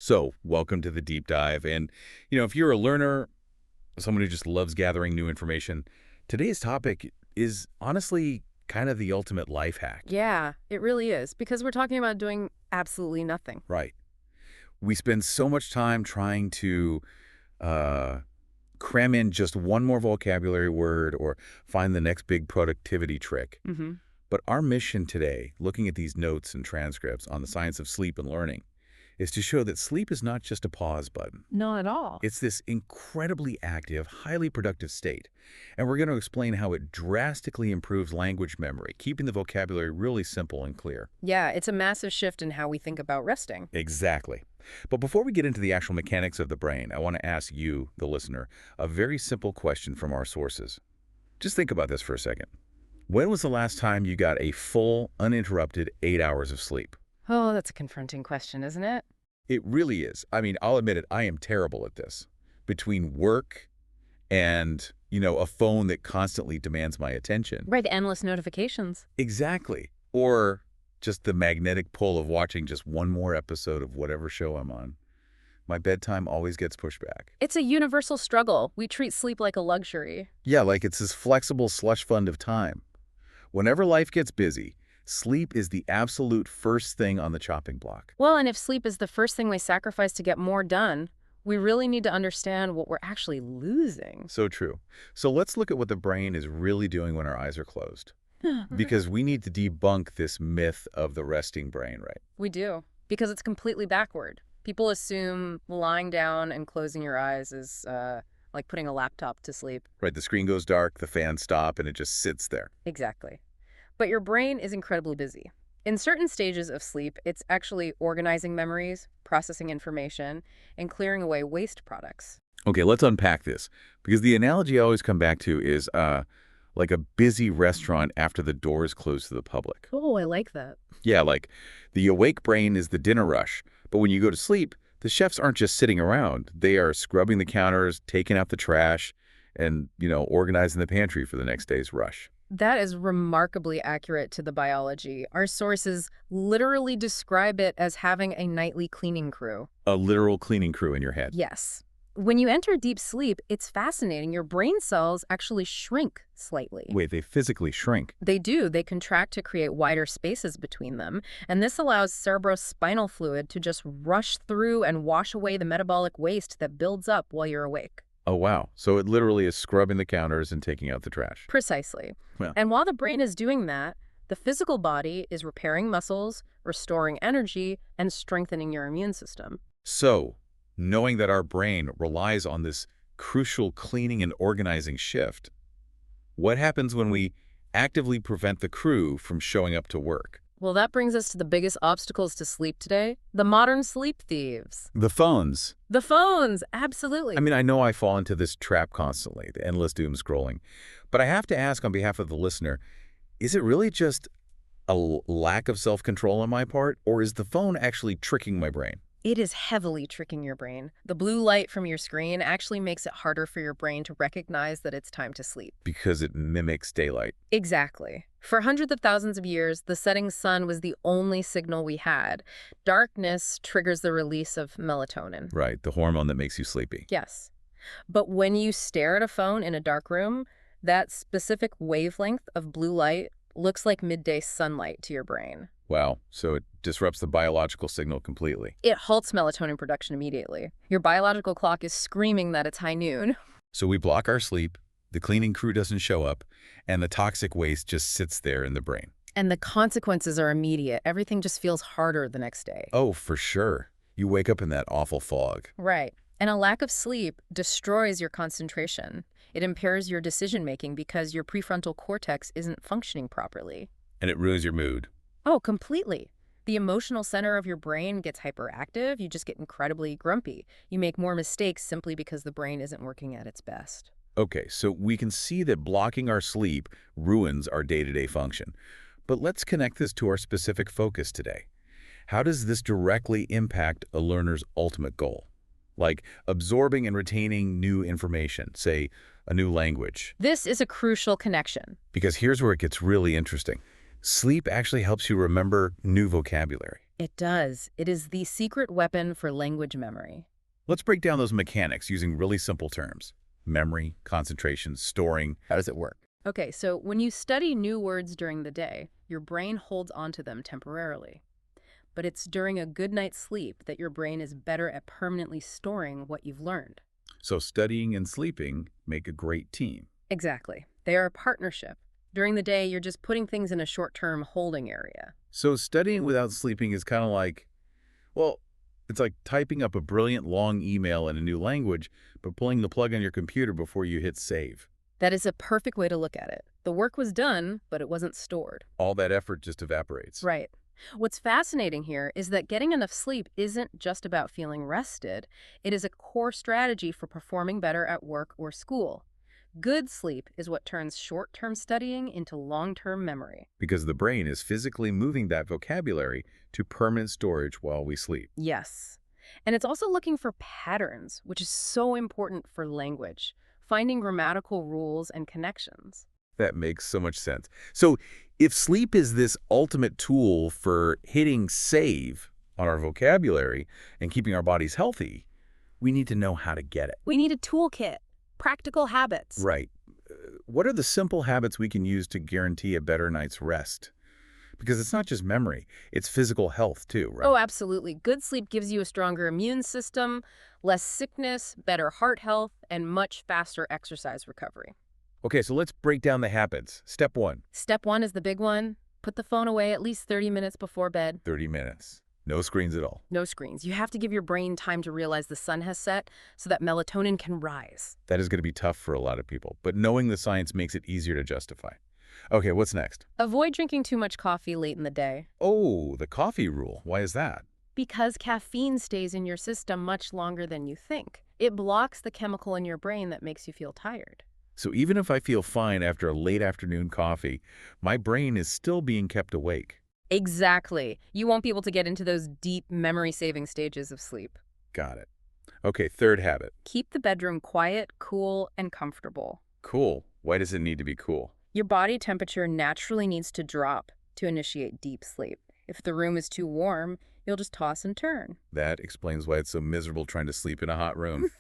So, welcome to the deep dive. And if you're a learner, someone who just loves gathering new information, today's topic is honestly kind of the ultimate life hack. Yeah, it really is, because we're talking about doing absolutely nothing. Right. We spend so much time trying to uh, cram in just one more vocabulary word or find the next big productivity trick. hmm But our mission today, looking at these notes and transcripts on the science of sleep and learning, is to show that sleep is not just a pause button. Not at all. It's this incredibly active, highly productive state. And we're going to explain how it drastically improves language memory, keeping the vocabulary really simple and clear. Yeah, it's a massive shift in how we think about resting. Exactly. But before we get into the actual mechanics of the brain, I want to ask you, the listener, a very simple question from our sources. Just think about this for a second. When was the last time you got a full, uninterrupted 8 hours of sleep? Oh, that's a confronting question, isn't it? It really is. I mean, I'll admit it, I am terrible at this. Between work and a phone that constantly demands my attention. Right, the endless notifications. Exactly. Or just the magnetic pull of watching just one more episode of whatever show I'm on. My bedtime always gets pushed back. It's a universal struggle. We treat sleep like a luxury. Yeah, like it's this flexible slush fund of time. Whenever life gets busy, sleep is the absolute first thing on the chopping block. Well, and if sleep is the first thing we sacrifice to get more done, we really need to understand what we're actually losing. So true. So let's look at what the brain is really doing when our eyes are closed. Because we need to debunk this myth of the resting brain, right? We do, because it's completely backward. People assume lying down and closing your eyes is like putting a laptop to sleep. Right, the screen goes dark, the fans stop, and it just sits there. Exactly. But your brain is incredibly busy. In certain stages of sleep, it's actually organizing memories, processing information, and clearing away waste products. Okay, let's unpack this. Because the analogy I always come back to is like a busy restaurant after the doors close to the public. Oh, I like that. Yeah, like the awake brain is the dinner rush. But when you go to sleep, the chefs aren't just sitting around. They are scrubbing the counters, taking out the trash, and organizing the pantry for the next day's rush. That is remarkably accurate to the biology. Our sources literally describe it as having a nightly cleaning crew. A literal cleaning crew in your head. Yes. When you enter deep sleep, it's fascinating. Your brain cells actually shrink slightly. Wait, they physically shrink. They do. They contract to create wider spaces between them. And this allows cerebrospinal fluid to just rush through and wash away the metabolic waste that builds up while you're awake. Oh, wow. So it literally is scrubbing the counters and taking out the trash. Precisely. Well, And while the brain is doing that, the physical body is repairing muscles, restoring energy, and strengthening your immune system. so knowing that our brain relies on this crucial cleaning and organizing shift, what happens when we actively prevent the crew from showing up to work? Well, that brings us to the biggest obstacles to sleep today, the modern sleep thieves. The phones. The phones, absolutely. I mean, I know I fall into this trap constantly, the endless doom scrolling. But I have to ask on behalf of the listener, is it really just a lack of self-control on my part, or is the phone actually tricking my brain? It is heavily tricking your brain. The blue light from your screen actually makes it harder for your brain to recognize that it's time to sleep. Because it mimics daylight. Exactly. For hundreds of thousands of years, the setting sun was the only signal we had. Darkness triggers the release of melatonin. Right, the hormone that makes you sleepy. Yes. But when you stare at a phone in a dark room, that specific wavelength of blue light looks like midday sunlight to your brain. Wow, so it disrupts the biological signal completely. It halts melatonin production immediately. Your biological clock is screaming that it's high noon. So we block our sleep, the cleaning crew doesn't show up, and the toxic waste just sits there in the brain. And the consequences are immediate. Everything just feels harder the next day. Oh, for sure. You wake up in that awful fog. Right. And a lack of sleep destroys your concentration. It impairs your decision-making because your prefrontal cortex isn't functioning properly. And it ruins your mood. Oh, completely. The emotional center of your brain gets hyperactive. You just get incredibly grumpy. You make more mistakes simply because the brain isn't working at its best. Okay, so we can see that blocking our sleep ruins our day-to-day function. But let's connect this to our specific focus today. How does this directly impact a learner's ultimate goal? Like absorbing and retaining new information, say a new language. This is a crucial connection. Because here's where it gets really interesting. Sleep actually helps you remember new vocabulary. It does. It is the secret weapon for language memory. Let's break down those mechanics using really simple terms. Memory, concentration, storing. How does it work? Okay, so when you study new words during the day, your brain holds onto them temporarily. But it's during a good night's sleep that your brain is better at permanently storing what you've learned. So studying and sleeping make a great team. Exactly. They are a partnership. During the day, you're just putting things in a short-term holding area. So studying without sleeping is kind of like, well, it's like typing up a brilliant long email in a new language, but pulling the plug on your computer before you hit save. That is a perfect way to look at it. The work was done, but it wasn't stored. All that effort just evaporates. Right. What's fascinating here is that getting enough sleep isn't just about feeling rested. It is a core strategy for performing better at work or school. Good sleep is what turns short-term studying into long-term memory. Because the brain is physically moving that vocabulary to permanent storage while we sleep. Yes. And it's also looking for patterns, which is so important for language, finding grammatical rules and connections. That makes so much sense. So if sleep is this ultimate tool for hitting save on our vocabulary and keeping our bodies healthy, we need to know how to get it. We need a toolkit, practical habits. Right. What are the simple habits we can use to guarantee a better night's rest? Because it's not just memory, it's physical health too, right? Oh, absolutely. Good sleep gives you a stronger immune system, less sickness, better heart health, and much faster exercise recovery. Okay, so let's break down the habits. Step 1, Step 1 is the big one. Put the phone away at least 30 minutes before bed. 30 minutes. No screens at all. No screens. You have to give your brain time to realize the sun has set so that melatonin can rise. That is going to be tough for a lot of people, but knowing the science makes it easier to justify. Okay, what's next? Avoid drinking too much coffee late in the day. Oh, the coffee rule. Why is that? Because caffeine stays in your system much longer than you think. It blocks the chemical in your brain that makes you feel tired. So even if I feel fine after a late afternoon coffee, my brain is still being kept awake. Exactly. You won't be able to get into those deep memory-saving stages of sleep. Got it. Okay, third habit. Keep the bedroom quiet, cool, and comfortable. Cool. Why does it need to be cool? Your body temperature naturally needs to drop to initiate deep sleep. If the room is too warm, you'll just toss and turn. That explains why it's so miserable trying to sleep in a hot room.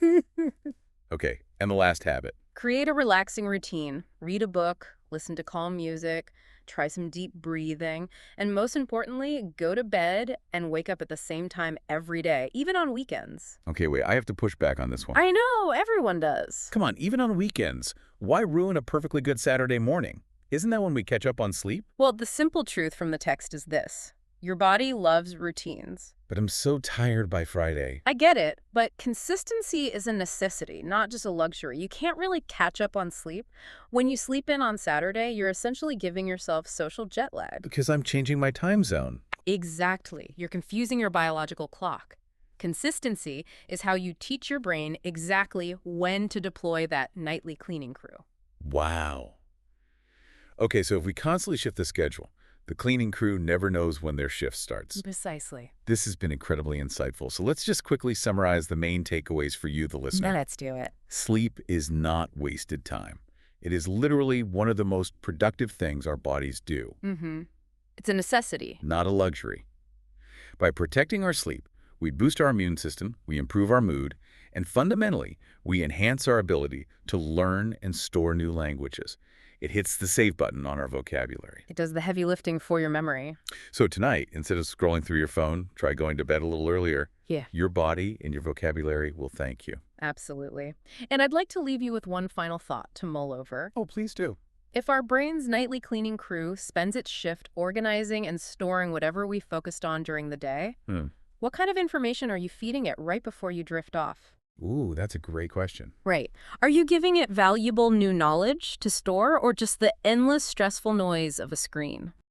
Okay, and the last habit. Create a relaxing routine. Read a book, listen to calm music, try some deep breathing, and most importantly, go to bed and wake up at the same time every day, even on weekends. Okay, wait, I have to push back on this one. I know, everyone does. Come on, even on weekends. Why ruin a perfectly good Saturday morning? Isn't that when we catch up on sleep? Well, the simple truth from the text is this. Your body loves routines. But I'm so tired by Friday. I get it, but consistency is a necessity, not just a luxury. You can't really catch up on sleep. When you sleep in on Saturday, you're essentially giving yourself social jet lag. Because I'm changing my time zone. Exactly. You're confusing your biological clock. Consistency is how you teach your brain exactly when to deploy that nightly cleaning crew. Wow. Okay, so if we constantly shift the schedule, the cleaning crew never knows when their shift starts. Precisely. This has been incredibly insightful. So let's just quickly summarize the main takeaways for you, the listener. Let's do it. Sleep is not wasted time. It is literally one of the most productive things our bodies do. It's a necessity. Not a luxury. By protecting our sleep, we boost our immune system, we improve our mood, and fundamentally, we enhance our ability to learn and store new languages. It hits the save button on our vocabulary. It does the heavy lifting for your memory. So tonight, instead of scrolling through your phone, try going to bed a little earlier. Yeah. Your body and your vocabulary will thank you. Absolutely. And I'd like to leave you with one final thought to mull over. Oh, please do. If our brain's nightly cleaning crew spends its shift organizing and storing whatever we focused on during the day, what kind of information are you feeding it right before you drift off? Ooh, that's a great question. Right. Are you giving it valuable new knowledge to store or just the endless stressful noise of a screen?